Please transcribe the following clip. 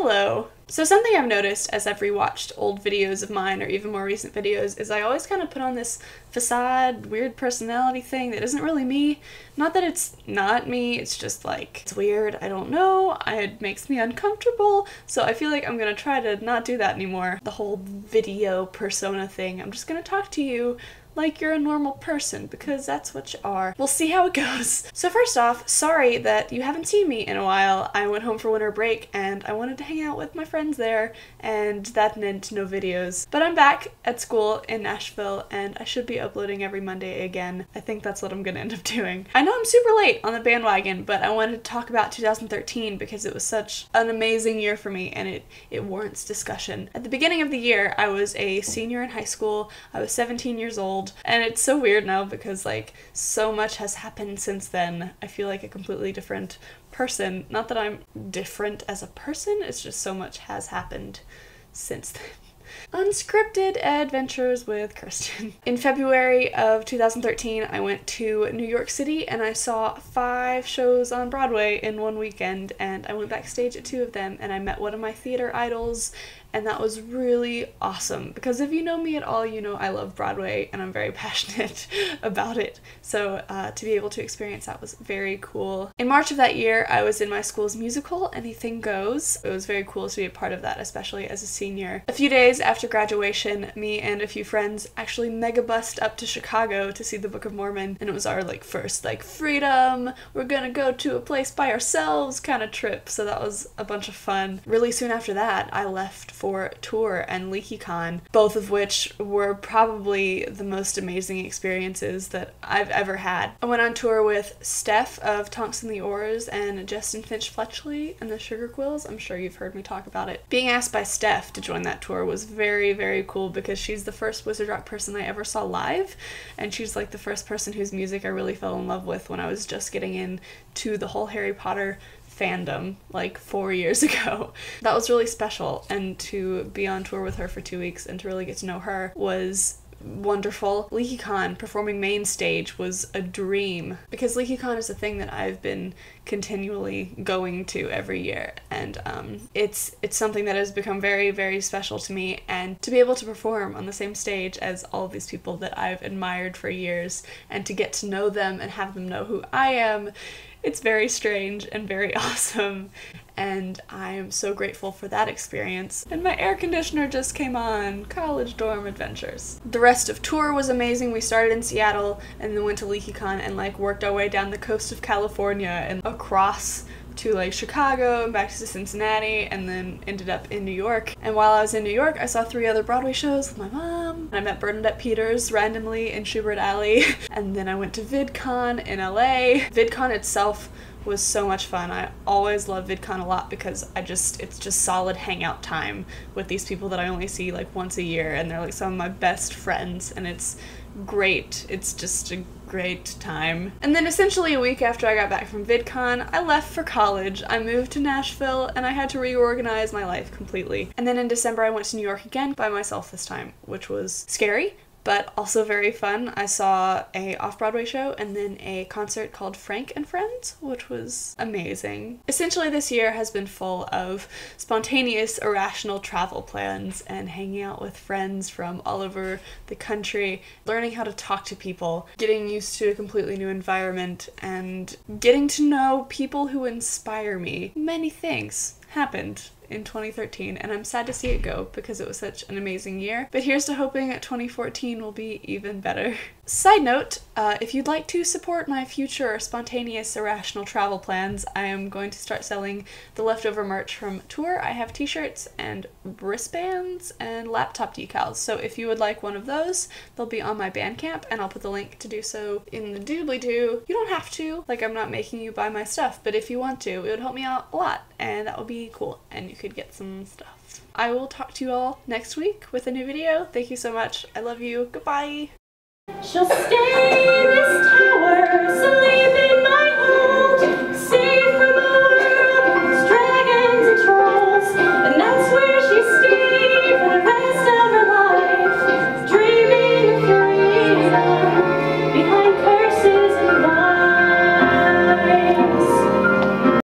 Hello! So something I've noticed as I've rewatched old videos of mine, or even more recent videos, is I always kind of put on this facade, weird personality thing that isn't really me. Not that it's not me, it's just like, it's weird, I don't know, it makes me uncomfortable, so I feel like I'm gonna try to not do that anymore. The whole video persona thing, I'm just gonna talk to you like you're a normal person, because that's what you are. We'll see how it goes. So first off, sorry that you haven't seen me in a while. I went home for winter break and I wanted to hang out with my friends there, and that meant no videos. But I'm back at school in Nashville and I should be uploading every Monday again. I think that's what I'm gonna end up doing. I know I'm super late on the bandwagon, but I wanted to talk about 2013 because it was such an amazing year for me and it warrants discussion. At the beginning of the year, I was a senior in high school. I was 17 years old. And it's so weird now because like so much has happened since then. I feel like a completely different person. Not that I'm different as a person, it's just so much has happened since then. Unscripted adventures with Kirstyn. In February of 2013, I went to New York City and I saw 5 shows on Broadway in one weekend, and I went backstage at 2 of them and I met one of my theater idols, and that was really awesome because if you know me at all, you know I love Broadway and I'm very passionate about it. So to be able to experience that was very cool. In March of that year, I was in my school's musical, Anything Goes. It was very cool to be a part of that, especially as a senior. A few days after graduation, me and a few friends actually mega bussed up to Chicago to see the Book of Mormon, and it was our first freedom, we're gonna go to a place by ourselves kind of trip, so that was a bunch of fun. Really soon after that, I left for Tour and LeakyCon, both of which were probably the most amazing experiences that I've ever had. I went on tour with Steph of Tonks and the Oars and Justin Finch Fletchley and the Sugar Quills. I'm sure you've heard me talk about it. Being asked by Steph to join that tour was very, very cool because she's the first Wizard Rock person I ever saw live, and she's like the first person whose music I really fell in love with when I was just getting into the whole Harry Potter fandom like 4 years ago. That was really special, and to be on tour with her for 2 weeks and to really get to know her was wonderful. LeakyCon performing main stage was a dream because LeakyCon is a thing that I've been continually going to every year, and it's something that has become very, very special to me, and to be able to perform on the same stage as all of these people that I've admired for years and to get to know them and have them know who I am, it's very strange and very awesome, and I am so grateful for that experience. And my air conditioner just came on. College dorm adventures. The rest of tour was amazing. We started in Seattle and then went to LeakyCon and worked our way down the coast of California and across to Chicago and back to Cincinnati, and then ended up in New York. And while I was in New York, I saw 3 other Broadway shows with my mom. I met Bernadette Peters randomly in Schubert Alley. And then I went to VidCon in LA. VidCon itself was so much fun. I always love VidCon a lot because it's just solid hangout time with these people that I only see once a year, and they're some of my best friends, and it's great. It's just a great time. And then essentially a week after I got back from VidCon, I left for college. I moved to Nashville and I had to reorganize my life completely. And then in December I went to New York again by myself this time, which was scary, but also very fun. I saw a off-Broadway show and then a concert called Frank and Friends, which was amazing. Essentially this year has been full of spontaneous, irrational travel plans and hanging out with friends from all over the country, learning how to talk to people, getting used to a completely new environment, and getting to know people who inspire me. Many things happened in 2013, and I'm sad to see it go because it was such an amazing year. But here's to hoping that 2014 will be even better. Side note, if you'd like to support my future spontaneous, irrational travel plans, I am going to start selling the leftover merch from tour. I have t-shirts and wristbands and laptop decals, so if you would like one of those, they'll be on my Bandcamp, and I'll put the link to do so in the doobly-doo. You don't have to, I'm not making you buy my stuff, but if you want to, it would help me out a lot, and that would be cool, and you could get some stuff. I will talk to you all next week with a new video. Thank you so much. I love you. Goodbye. She'll stay in this tower, so